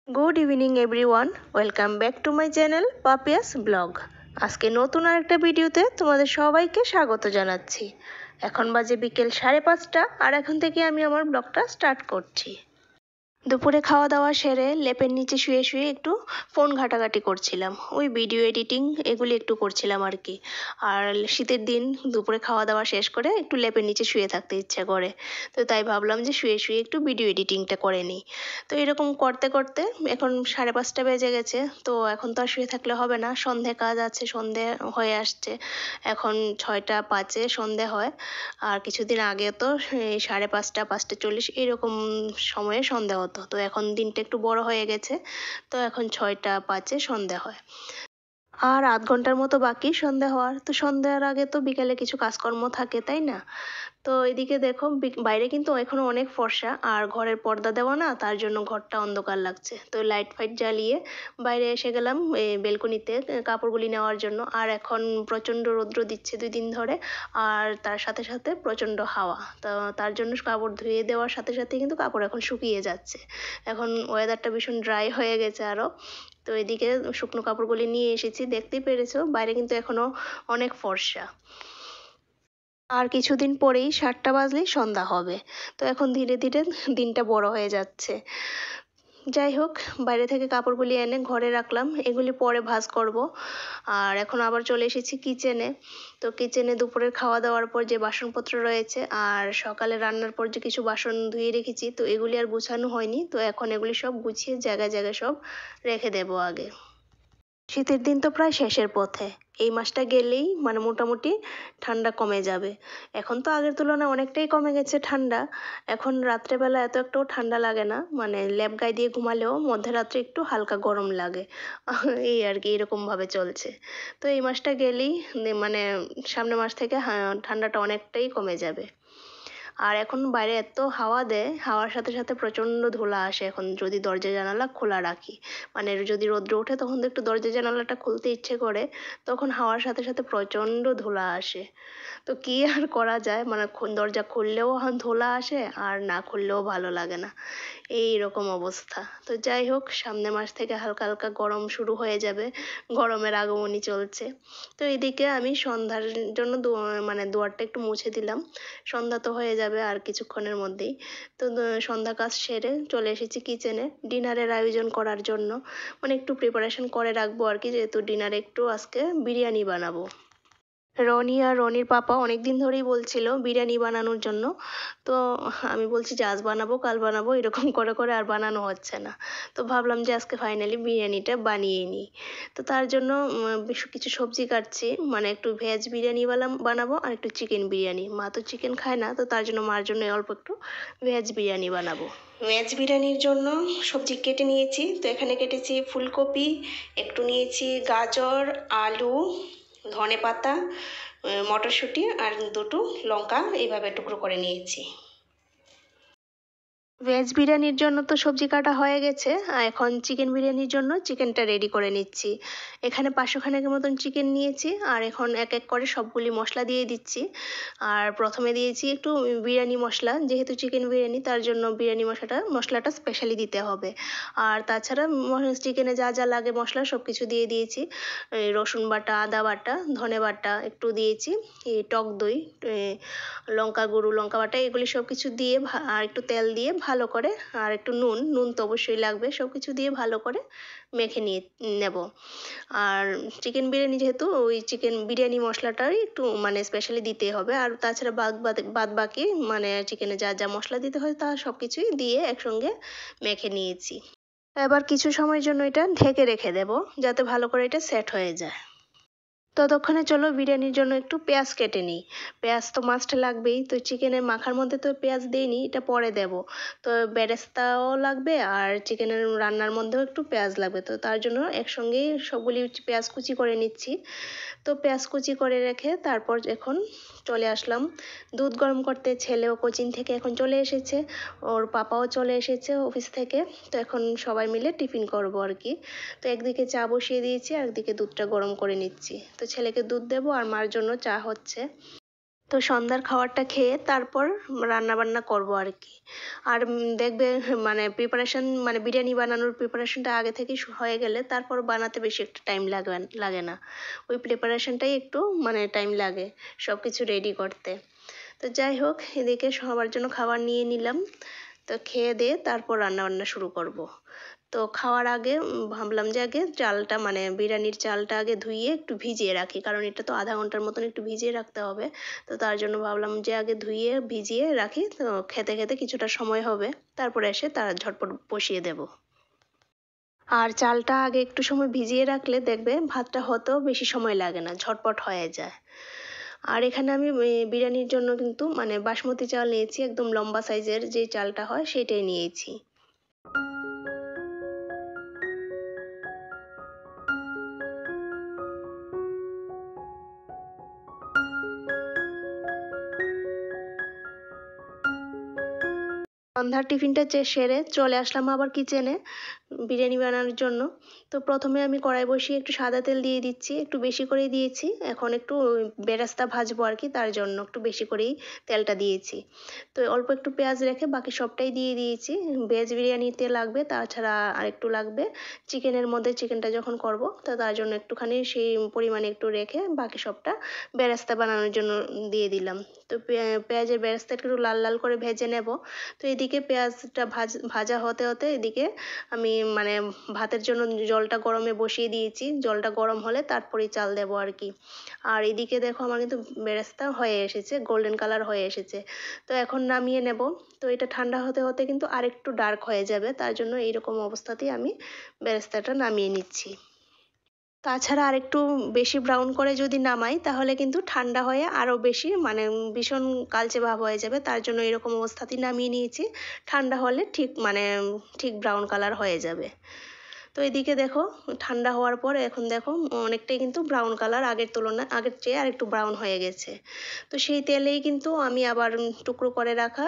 Good evening everyone, welcome back to my channel Papiya's blog. আজকে নতুন আরেকটা ভিডিওতে তোমাদের সবাইকে স্বাগত জানাচ্ছি। এখন বাজে বিকেল 5:30 আর এখন থেকে আমি আমার ব্লগটা স্টার্ট করছি। দুপুরে খাওয়া দাওয়া সেরে লেপের নিচে শুয়ে শুয়ে একটু ফোন ঘাটাঘাটি করছিলাম, ওই ভিডিও এডিটিং এগুলি একটু করছিলাম আর কি। আর শীতের দিন দুপুরে খাওয়া দাওয়া শেষ করে একটু লেপের নিচে শুয়ে থাকতে ইচ্ছে করে, তো তাই ভাবলাম যে শুয়ে শুয়ে একটু ভিডিও এডিটিংটা করে নিই। তো এরকম করতে করতে এখন 5:30 বেজে গেছে। তো এখন তো আর শুয়ে থাকলে হবে না, সন্ধে কাজ আছে, সন্ধে হয়ে আসছে। এখন 6:05 সন্ধে হয়। আর কিছুদিন আগে তো এই 5:30, 5:40 এরকম সময়ে সন্ধে হতো। তো এখন দিনটা একটু বড় হয়ে গেছে, তো এখন 6:05 সন্ধে হয়। আর আধ ঘন্টার মতো বাকি সন্ধে হওয়ার। তো সন্ধ্যার আগে তো বিকেলে কিছু কাজকর্ম থাকে, তাই না? তো এদিকে দেখো বাইরে কিন্তু এখনো অনেক ফর্সা, আর ঘরের পর্দা দেওয়া না, তার জন্য ঘরটা অন্ধকার লাগছে। তো লাইট ফাইট জ্বালিয়ে বাইরে এসে গেলাম বেলকনিতে কাপড়গুলি নেওয়ার জন্য। আর এখন প্রচণ্ড রৌদ্র দিচ্ছে 2 দিন ধরে, আর তার সাথে সাথে প্রচণ্ড হাওয়া। তো তার জন্য কাপড় ধুয়ে দেওয়ার সাথে সাথে কিন্তু কাপড় এখন শুকিয়ে যাচ্ছে। এখন ওয়েদারটা ভীষণ ড্রাই হয়ে গেছে আরও। তো এদিকে শুকনো কাপড়গুলি নিয়ে এসেছি, দেখতেই পেরেছো বাইরে কিন্তু এখনো অনেক ফর্সা। আর কিছুদিন পরেই 7টা বাজলেই সন্ধ্যা হবে। তো এখন ধীরে ধীরে দিনটা বড় হয়ে যাচ্ছে। যাই হোক, বাইরে থেকে কাপড়গুলি এনে ঘরে রাখলাম, এগুলি পরে ভাঁজ করব। আর এখন আবার চলে এসেছি কিচেনে। তো কিচেনে দুপুরের খাওয়া দাওয়ার পর যে বাসনপত্র রয়েছে আর সকালে রান্নার পর যে কিছু বাসন ধুয়ে রেখেছি, তো এগুলি আর গুছানো হয়নি। তো এখন এগুলি সব গুছিয়ে জায়গায় জায়গায় সব রেখে দেবো আগে। শীতের দিন তো প্রায় শেষের পথে। এই মাসটা গেলেই মানে মোটামুটি ঠান্ডা কমে যাবে। এখন তো আগের তুলনায় অনেকটাই কমে গেছে ঠান্ডা। এখন রাত্রেবেলা এত একটাও ঠান্ডা লাগে না, মানে লেপ গায়ে দিয়ে ঘুমালেও মধ্যরাত্রে একটু হালকা গরম লাগে। এই আর কি, এরকমভাবে চলছে। তো এই মাসটা গেলেই মানে সামনের মাস থেকে ঠান্ডাটা অনেকটাই কমে যাবে। আর এখন বাইরে এত হাওয়া দেয়, হাওয়ার সাথে সাথে প্রচণ্ড ধুলা আসে এখন যদি দরজা জানালা খোলা রাখি। মানে যদি রৌদ্র ওঠে তখন তো একটু দরজা জানালাটা খুলতে ইচ্ছে করে, তখন হাওয়ার সাথে সাথে প্রচণ্ড ধুলা আসে। তো কী আর করা যায়, মানে দরজা খুললেও ধুলা আসে আর না খুললেও ভালো লাগে না, এই রকম অবস্থা। তো যাই হোক, সামনের মাস থেকে হালকা হালকা গরম শুরু হয়ে যাবে, গরমের আগমনী চলছে। তো এদিকে আমি সন্ধ্যার জন্য মানে দুয়ারটা একটু মুছে দিলাম। সন্ধ্যা তো হয়ে যাবে আর কিছুক্ষণের মধ্যেই। তো সন্ধ্যা কাজ সেরে চলে এসেছি কিচেনে ডিনারের আয়োজন করার জন্য। মানে একটু প্রিপারেশন করে রাখবো আর কি, যেহেতু ডিনারে একটু আজকে বিরিয়ানি বানাবো। রনি আর রনির পাপা অনেক দিন ধরেই বলছিল বিরিয়ানি বানানোর জন্য। তো আমি বলছি যে আজ বানাবো কাল বানাবো, এরকম করে করে আর বানানো হচ্ছে না। তো ভাবলাম যে আজকে ফাইনালি বিরিয়ানিটা বানিয়ে নিই। তো তার জন্য বেশ কিছু সবজি কাটছি, মানে একটু ভেজ বিরিয়ানি বানাবো আর একটু চিকেন বিরিয়ানি। মা তো চিকেন খায় না, তো তার জন্য মার জন্য অল্প একটু ভেজ বিরিয়ানি বানাবো। ভেজ বিরিয়ানির জন্য সবজি কেটে নিয়েছি। তো এখানে কেটেছি ফুলকপি, একটু নিয়েছি গাজর, আলু, ধনেপাতা, মটরশুঁটি আর দুটো লঙ্কা এইভাবে টুকরো করে নিয়েছি। ভেজ বিরিয়ানির জন্য তো সবজি কাটা হয়ে গেছে, আর এখন চিকেন বিরিয়ানির জন্য চিকেনটা রেডি করে নিচ্ছি। এখানে 500 খানেকের মতন চিকেন নিয়েছি, আর এখন এক এক করে সবগুলি মশলা দিয়ে দিচ্ছি। আর প্রথমে দিয়েছি একটু বিরিয়ানি মশলা, যেহেতু চিকেন বিরিয়ানি তার জন্য বিরিয়ানি মশলাটা স্পেশালি দিতে হবে। আর তাছাড়া চিকেনে যা যা লাগে মশলা সব কিছু দিয়ে দিয়েছি। রসুন বাটা, আদা বাটা, ধনে বাটা একটু দিয়েছি, এই টক দই, লঙ্কা গুঁড়ো, লঙ্কা বাটা, এগুলি সব কিছু দিয়ে আর একটু তেল দিয়ে ভালো করে, আর একটু নুন তো অবশ্যই লাগবে, সব কিছু দিয়ে ভালো করে মেখে নিয়ে নেব। আর চিকেন বিরিয়ানি যেহেতু ওই চিকেন বিরিয়ানি মশলাটাই একটু মানে স্পেশালি দিতে হবে। আর তাছাড়া বাদ বাকি মানে চিকেনে যা যা মশলা দিতে হয় তা সব কিছুই দিয়ে একসঙ্গে মেখে নিয়েছি। এবার কিছু সময়ের জন্য এটা ঢেকে রেখে দেব, যাতে ভালো করে এটা সেট হয়ে যায়। ততক্ষণে চলো বিরিয়ানির জন্য একটু পেঁয়াজ কেটে নিই। পেঁয়াজ তো মাস্ট লাগবেই, তো চিকেনের মাখার মধ্যে তো পেঁয়াজ দিইনি, এটা পরে দেব। তো বেরেস্তাও লাগবে আর চিকেনের রান্নার মধ্যেও একটু পেঁয়াজ লাগবে, তো তার জন্য একসঙ্গেই সবগুলি পেঁয়াজ কুচি করে নিচ্ছি। তো পেঁয়াজ কুচি করে রেখে তারপর এখন চলে আসলাম দুধ গরম করতে। ছেলেও কোচিং থেকে এখন চলে এসেছে, ওর পাপাও চলে এসেছে অফিস থেকে। তো এখন সবাই মিলে টিফিন করবো আর কি। তো একদিকে চা বসিয়ে দিয়েছি আর একদিকে দুধটা গরম করে নিচ্ছি। তো ছেলেকে দুধ দেবো আর মার জন্য চা হচ্ছে। তো সন্ধ্যার খাবারটা খেয়ে তারপর রান্না বান্না করবো আর কি। আর দেখবে মানে প্রিপারেশন মানে বিরিয়ানি বানানোর প্রিপারেশনটা আগে থেকে হয়ে গেলে তারপর বানাতে বেশি একটা টাইম লাগে না। ওই প্রিপারেশনটাই একটু মানে টাইম লাগে সব কিছু রেডি করতে। তো যাই হোক, এদিকে সবার জন্য খাবার নিয়ে নিলাম। তো খেয়ে দিয়ে তারপর রান্না বান্না শুরু করব। তো খাওয়ার আগে ভাবলাম যে আগে চালটা মানে বিরিয়ানির চালটা আগে ধুইয়ে একটু ভিজিয়ে রাখি, কারণ এটা তো আধা ঘন্টার মতন একটু ভিজিয়ে রাখতে হবে। তো তার জন্য ভাবলাম যে আগে ধুইয়ে ভিজিয়ে রাখি, তো খেতে খেতে কিছুটা সময় হবে, তারপরে এসে তার ঝটপট বসিয়ে দেব। আর চালটা আগে একটু সময় ভিজিয়ে রাখলে দেখবে ভাতটা হতেও বেশি সময় লাগে না, ঝটপট হয়ে যায়। আর এখানে আমি বিরিয়ানির জন্য কিন্তু মানে বাসমতি চাল নিয়েছি, একদম লম্বা সাইজের যে চালটা হয় সেটাই নিয়েছি। সন্ধ্যার টিফিনটা সেরে চলে আসলাম আবার কিচেনে বিরিয়ানি বানানোর জন্য। তো প্রথমে আমি কড়াই বসিয়ে একটু সাদা তেল দিয়ে দিচ্ছি, একটু বেশি করেই দিয়েছি। এখন একটু বেরেস্তা ভাজবো আর কি, তার জন্য একটু বেশি করেই তেলটা দিয়েছি। তো অল্প একটু পেঁয়াজ রেখে বাকি সবটাই দিয়ে দিয়েছি। ভেজ বিরিয়ানিতে লাগবে, তাছাড়া আর একটু লাগবে চিকেনের মধ্যে, চিকেনটা যখন করব তো তার জন্য একটুখানি সেই পরিমাণে একটু রেখে বাকি সবটা বেরেস্তা বানানোর জন্য দিয়ে দিলাম। তো পেঁয়াজের বেরেস্তা একটু লাল লাল করে ভেজে নেব। তো এদিকে পেঁয়াজটা ভাজা হতে হতে এদিকে আমি মানে ভাতের জন্য জলটা গরমে বসিয়ে দিয়েছি। জলটা গরম হলে তারপরেই চাল দেবো আর কি। আর এদিকে দেখো আমার কিন্তু বেরেস্তা হয়ে এসেছে, গোল্ডেন কালার হয়ে এসেছে। তো এখন নামিয়ে নেব। তো এটা ঠান্ডা হতে হতে কিন্তু আরেকটু ডার্ক হয়ে যাবে, তার জন্য এইরকম অবস্থাতেই আমি বেরেস্তাটা নামিয়ে নিচ্ছি। তাছাড়া আরেকটু বেশি ব্রাউন করে যদি নামাই তাহলে কিন্তু ঠান্ডা হয়ে আরও বেশি মানে ভীষণ কালচে ভাব হয়ে যাবে, তার জন্য এরকম অবস্থাতেই নামিয়ে নিয়েছি। ঠান্ডা হলে ঠিক মানে ঠিক ব্রাউন কালার হয়ে যাবে। তো এদিকে দেখো ঠান্ডা হওয়ার পর এখন দেখো অনেকটাই কিন্তু ব্রাউন কালার, আগের তুলনায় আগের চেয়ে আর একটু ব্রাউন হয়ে গেছে। তো সেই তেলেই কিন্তু আমি আবার টুকরো করে রাখা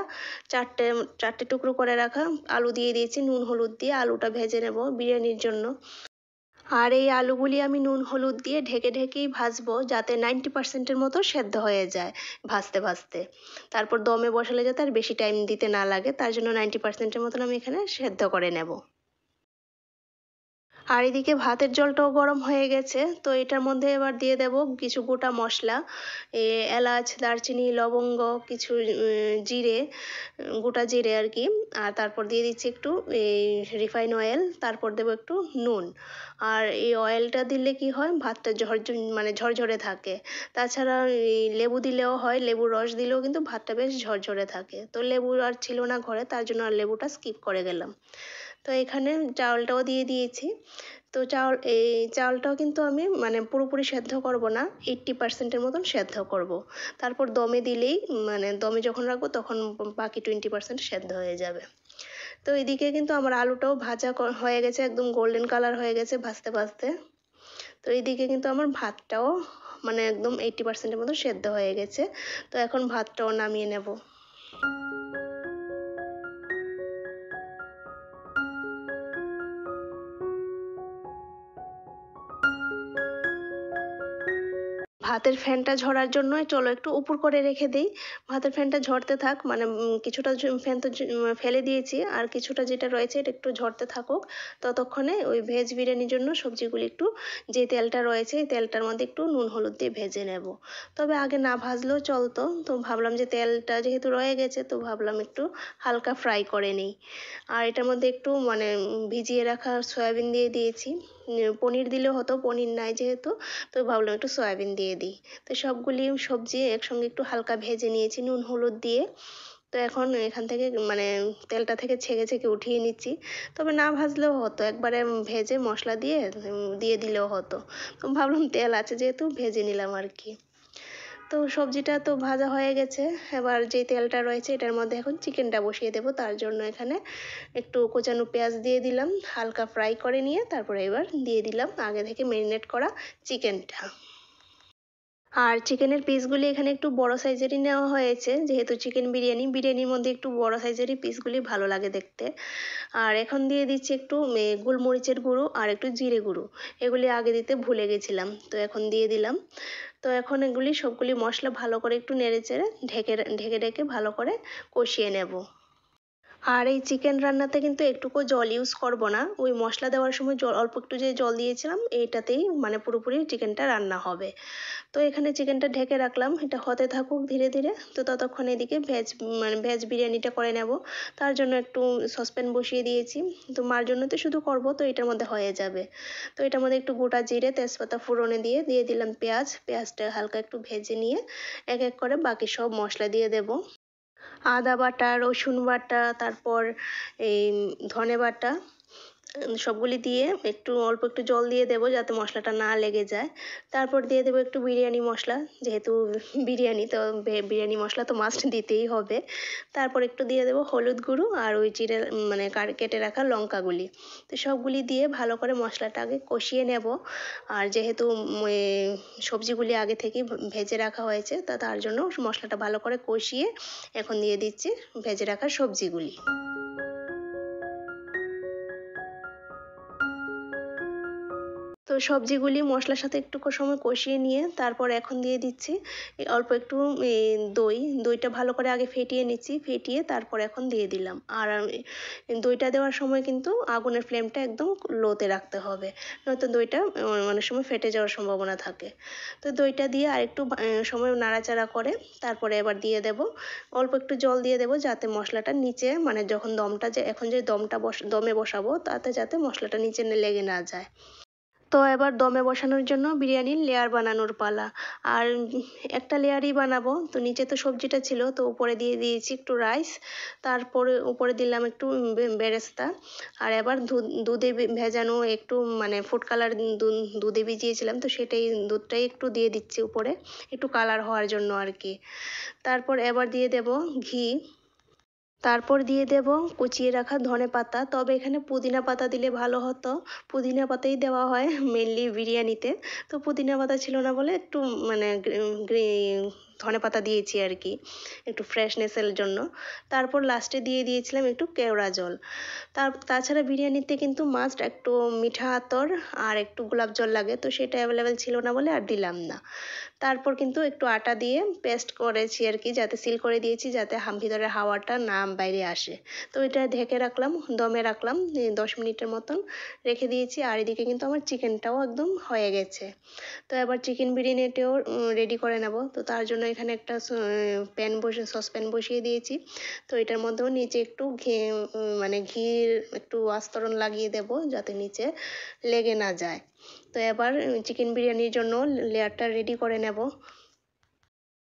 চারটে চারটে টুকরো করে রাখা আলু দিয়ে দিয়েছি, নুন হলুদ দিয়ে আলুটা ভেজে নেব বিরিয়ানির জন্য। আর এই আলুগুলি আমি নুন হলুদ দিয়ে ঢেকে ঢেকেই ভাজবো, যাতে 90% মতো সেদ্ধ হয়ে যায় ভাজতে ভাজতে। তারপর দমে বসালে যাতে আর বেশি টাইম দিতে না লাগে, তার জন্য 90%-এর মতন আমি এখানে সেদ্ধ করে নেব। আর এদিকে ভাতের জলটাও গরম হয়ে গেছে। তো এটার মধ্যে এবার দিয়ে দেব কিছু গোটা মশলা, এলাচ, দারচিনি, লবঙ্গ, কিছু জিরে, গোটা জিরে আর কি। আর তারপর দিয়ে দিচ্ছি একটু এই রিফাইন অয়েল, তারপর দেবো একটু নুন। আর এই অয়েলটা দিলে কি হয় ভাতটা মানে ঝরঝরে থাকে। তাছাড়া এই লেবু দিলেও হয়, লেবুর রস দিলেও কিন্তু ভাতটা বেশ ঝরঝরে থাকে। তো লেবু আর ছিল না ঘরে, তার জন্য আর লেবুটা স্কিপ করে গেলাম। তো এখানে চাউলটাও দিয়ে দিয়েছি। তো এই চাউলটাও কিন্তু আমি মানে পুরোপুরি সেদ্ধ করব না, 80%-এর মতন সেদ্ধ করব। তারপর দমে দিলেই মানে দমে যখন রাখবো তখন বাকি 20% সেদ্ধ হয়ে যাবে। তো এদিকে কিন্তু আমার আলুটাও ভাজা হয়ে গেছে, একদম গোল্ডেন কালার হয়ে গেছে ভাজতে ভাজতে। তো এইদিকে কিন্তু আমার ভাতটাও মানে একদম 80%-এর মতো সেদ্ধ হয়ে গেছে। তো এখন ভাতটাও নামিয়ে নেব। ভাতের ফ্যানটা ঝরার জন্যই চলো একটু উপর করে রেখে দিই। ভাতের ফ্যানটা ঝরতে থাক, মানে কিছুটা ফ্যান তো ফেলে দিয়েছি, আর কিছুটা যেটা রয়েছে এটা একটু ঝরতে থাকুক। ততক্ষণে ওই ভেজ বিরিয়ানির জন্য সবজিগুলি একটু যে তেলটা রয়েছে এই তেলটার মধ্যে একটু নুন হলুদ দিয়ে ভেজে নেব। তবে আগে না ভাজলেও চলতো, তো ভাবলাম যে তেলটা যেহেতু রয়ে গেছে তো ভাবলাম একটু হালকা ফ্রাই করে নিই। আর এটার মধ্যে একটু মানে ভিজিয়ে রাখা সয়াবিন দিয়ে দিয়েছি। পনির দিলেও হতো, পনির নাই যেহেতু, তো ভাবলাম একটু সয়াবিন দিয়ে দিই। তো সবগুলি সবজি একসঙ্গে একটু হালকা ভেজে নিয়েছি নুন হলুদ দিয়ে। তো এখন এখান থেকে মানে তেলটা থেকে ছেঁকে ছেঁকে উঠিয়ে নিচ্ছি। তবে না ভাজলেও হতো, একবারে ভেজে মশলা দিয়ে দিয়ে দিলেও হতো। তো ভাবলাম তেল আছে যেহেতু ভেজে নিলাম আর কি। তো সবজিটা তো ভাজা হয়ে গেছে, এবার যে তেলটা রয়েছে এটার মধ্যে এখন চিকেনটা বসিয়ে দেবো। তার জন্য এখানে একটু কোচানো পেঁয়াজ দিয়ে দিলাম, হালকা ফ্রাই করে নিয়ে তারপরে এবার দিয়ে দিলাম আগে থেকে ম্যারিনেট করা চিকেনটা। আর চিকেনের পিসগুলি এখানে একটু বড় সাইজেরই নেওয়া হয়েছে, যেহেতু চিকেন বিরিয়ানির মধ্যে একটু বড় সাইজেরই পিসগুলি ভালো লাগে দেখতে। আর এখন দিয়ে দিচ্ছি একটু গোলমরিচের গুঁড়ো আর একটু জিরে গুঁড়ো, এগুলি আগে দিতে ভুলে গেছিলাম, তো এখন দিয়ে দিলাম। তো এখন এগুলি সবগুলি মশলা ভালো করে একটু নেড়ে চেড়ে ঢেকে ঢেকে ঢেকে ভালো করে কষিয়ে নেব। আর এই চিকেন রান্নাতে কিন্তু একটুকু জল ইউজ করব না, ওই মশলা দেওয়ার সময় জল অল্প একটু যে জল দিয়েছিলাম এইটাতেই মানে পুরোপুরি চিকেনটা রান্না হবে। তো এখানে চিকেনটা ঢেকে রাখলাম, এটা হতে থাকুক ধীরে ধীরে। তো ততক্ষণ এদিকে ভেজ বিরিয়ানিটা করে নেব। তার জন্য একটু সসপ্যান বসিয়ে দিয়েছি, তো মার জন্য তো শুধু করব, তো এটার মধ্যে হয়ে যাবে। তো এটার মধ্যে একটু গোটা জিরে তেজপাতা ফোড়নে দিয়ে দিলাম পেঁয়াজটা হালকা একটু ভেজে নিয়ে এক এক করে বাকি সব মশলা দিয়ে দেব। আদা বাটা, রসুন বাটা, তারপর এই ধনে বাটা, সবগুলি দিয়ে একটু অল্প একটু জল দিয়ে দেবো যাতে মশলাটা না লেগে যায়। তারপর দিয়ে দেবো একটু বিরিয়ানি মশলা, যেহেতু বিরিয়ানি তো বিরিয়ানি মশলা তো মাস্ট দিতেই হবে। তারপর একটু দিয়ে দেবো হলুদ গুঁড়ো আর ওই জিরে মানে কেটে রাখা লঙ্কাগুলি। তো সবগুলি দিয়ে ভালো করে মশলাটা আগে কষিয়ে নেব। আর যেহেতু সবজিগুলি আগে থেকেই ভেজে রাখা হয়েছে, তার জন্য মশলাটা ভালো করে কষিয়ে এখন দিয়ে দিচ্ছি ভেজে রাখা সবজিগুলি। তো সবজিগুলি মশলার সাথে একটু সময় কষিয়ে নিয়ে তারপর এখন দিয়ে দিচ্ছি অল্প একটু দইটা ভালো করে আগে ফেটিয়ে নিচ্ছি, ফেটিয়ে তারপর এখন দিয়ে দিলাম। আর দইটা দেওয়ার সময় কিন্তু আগুনের ফ্লেমটা একদম লোতে রাখতে হবে, নয়তো দইটা অনেক সময় ফেটে যাওয়ার সম্ভাবনা থাকে। তো দইটা দিয়ে আরেকটু সময় নাড়াচাড়া করে তারপরে এবার দিয়ে দেব অল্প একটু জল দিয়ে দেবো যাতে মশলাটা নিচে মানে যখন এখন যে দমে বসাবো তাতে যাতে মশলাটা নিচে লেগে না যায়। তো এবার দমে বসানোর জন্য বিরিয়ানির লেয়ার বানানোর পালা। আর একটা লেয়ারই বানাবো, তো নিচে তো সবজিটা ছিল, তো উপরে দিয়ে দিয়েছি একটু রাইস, তারপরে উপরে দিলাম একটু বেরেস্তা। আর এবার দুধে ভেজানো একটু মানে ফুড কালার দুধে ভিজিয়েছিলাম, তো সেটাই দুধটাই একটু দিয়ে দিচ্ছি উপরে একটু কালার হওয়ার জন্য আর কি। তারপর এবার দিয়ে দেব ঘি, তারপর দিয়ে দেব কুচিয়ে রাখা ধনেপাতা, তবে এখানে পুদিনা পাতা দিলে ভালো হতো, পুদিনা পাতাই দেওয়া হয় মেনলি বিরিয়ানিতে। তো পুদিনা পাতা ছিল না বলে একটু মানে ধনেপাতা দিয়েছি আর কি, একটু ফ্রেশনেসের জন্য। তারপর লাস্টে দিয়ে দিয়েছিলাম একটু কেওড়া জল। তাছাড়া বিরিয়ানিতে কিন্তু মাস্ট একটু মিঠা আতর আর একটু গোলাপ জল লাগে, তো সেটা অ্যাভেলেবেল ছিল না বলে আর দিলাম না। তারপর কিন্তু একটু আটা দিয়ে পেস্ট করেছি আর কি, যাতে সিল করে দিয়েছি যাতে ভিতরের হাওয়াটা না বাইরে আসে। তো এটা ঢেকে রাখলাম, দমে রাখলাম 10 মিনিটের মতন রেখে দিয়েছি। আর এদিকে কিন্তু আমার চিকেনটাও একদম হয়ে গেছে। তো এবার চিকেন বিরিয়ানিটাও রেডি করে নেব। তো তার জন্য এখানে একটা সসপ্যান বসিয়ে দিয়েছি। তো এটার মধ্যেও নিচে একটু মানে ঘির একটু আস্তরণ লাগিয়ে দেব যাতে নিচে লেগে না যায়। তো এবার চিকেন বিরিয়ানির জন্য লেয়ারটা রেডি করে নেব।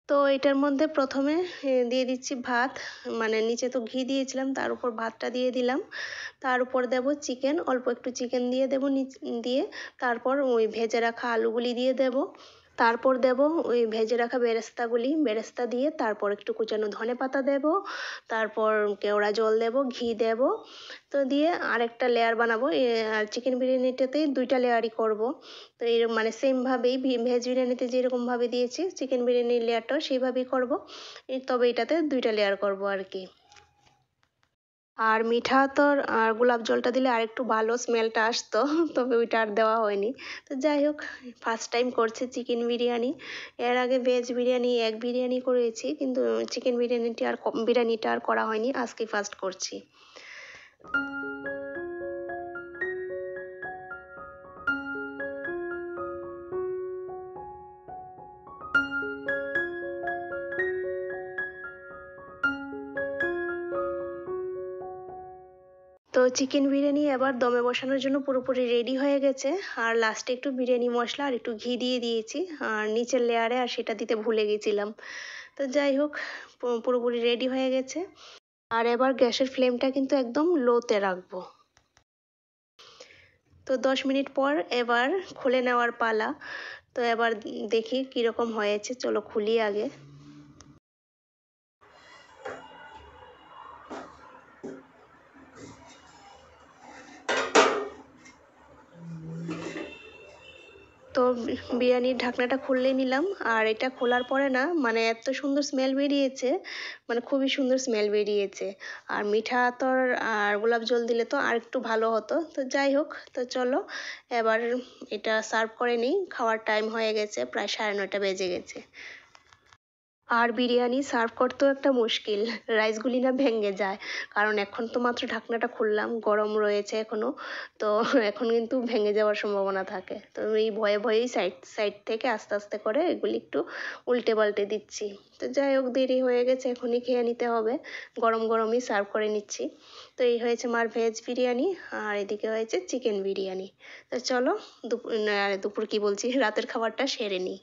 তো এটার মধ্যে প্রথমে দিয়ে দিচ্ছি ভাত, মানে নিচে তো ঘি দিয়েছিলাম তার উপর ভাতটা দিয়ে দিলাম। তার উপর দেব চিকেন, অল্প একটু চিকেন দিয়ে দেবো দিয়ে তারপর ওই ভেজে রাখা আলুগুলি দিয়ে দেব। তারপর দেব ওই ভেজে রাখা বেরেস্তা দিয়ে তারপর একটু কুচানো ধনেপাতা দেব, তারপর কেওড়া জল দেব, ঘি দেব। তো দিয়ে আরেকটা লেয়ার বানাবো। আর চিকেন বিরিয়ানিটাতেই 2টা লেয়ারই করব। তো এরকম মানে সেমভাবেই ভেজ বিরিয়ানিতে যেরকমভাবে দিয়েছি চিকেন বিরিয়ানির লেয়ারটাও সেইভাবেই করব, তবে এটাতে 2টা লেয়ার করব আর কি। আর মিঠা আতর আর গোলাপ জলটা দিলে আরেকটু ভালো স্মেলটা আসতো, তবে ওইটা আর দেওয়া হয়নি। তো যাই হোক, ফার্স্ট টাইম করছি চিকেন বিরিয়ানি। এর আগে ভেজ বিরিয়ানি এগ বিরিয়ানি করেছি, কিন্তু চিকেন বিরিয়ানিটা আর করা হয়নি, আজকে ফার্স্ট করছি। তো চিকেন বিরিয়ানি এবার দমে বসানোর জন্য পুরোপুরি রেডি হয়ে গেছে। আর লাস্টে একটু বিরিয়ানি মশলা আর একটু ঘি দিয়ে দিয়েছি আর নিচের লেয়ারে, আর সেটা দিতে ভুলে গেছিলাম। তো যাই হোক, পুরোপুরি রেডি হয়ে গেছে। আর এবার গ্যাসের ফ্লেমটা কিন্তু একদম লোতে রাখবো। তো 10 মিনিট পর এবার খুলে নেওয়ার পালা। তো এবার দেখি কীরকম হয়েছে, চলো খুলি আগে। তো বিরিয়ানির ঢাকনাটা খুললেই নিলাম, আর এটা খোলার পরে না মানে এত সুন্দর স্মেল বেরিয়েছে, মানে খুবই সুন্দর স্মেল বেরিয়েছে। আর মিঠা আতর আর গোলাপ জল দিলে তো আর একটু ভালো হতো। তো যাই হোক, তো চলো এবার এটা সার্ভ করে নিই। খাওয়ার টাইম হয়ে গেছে, প্রায় 9:30 বেজে গেছে। আর বিরিয়ানি সার্ভ করতেও একটা মুশকিল, রাইসগুলি না ভেঙে যায়, কারণ এখন তো মাত্র ঢাকনাটা খুললাম, গরম রয়েছে এখনও, তো এখন কিন্তু ভেঙে যাওয়ার সম্ভাবনা থাকে। তো এই ভয়ে ভয়েই সাইড সাইড থেকে আস্তে আস্তে করে এগুলি একটু উল্টে পাল্টে দিচ্ছি। তো যাই হোক, দেরি হয়ে গেছে, এখনই খেয়ে নিতে হবে, গরম গরমই সার্ভ করে নিচ্ছি। তো এই হয়েছে মার ভেজ বিরিয়ানি, আর এদিকে হয়েছে চিকেন বিরিয়ানি। তো চলো দুপুর কি বলছি, রাতের খাবারটা সেরে নিই।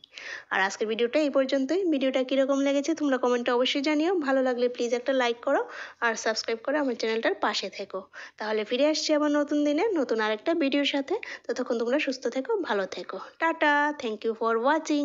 আর আজকের ভিডিওটা এই পর্যন্তই। ভিডিওটা কীরকম লেগেছে তোমরা কমেন্টে অবশ্যই জানিও। ভালো লাগলে প্লিজ একটা লাইক করো আর সাবস্ক্রাইব করে আমার চ্যানেলটার পাশে থেকো। তাহলে ফিরে আসছি আবার নতুন দিনে নতুন আরেকটা ভিডিওর সাথে। ততক্ষণ তোমরা সুস্থ থেকো, ভালো থেকো। Tata, thank you for watching.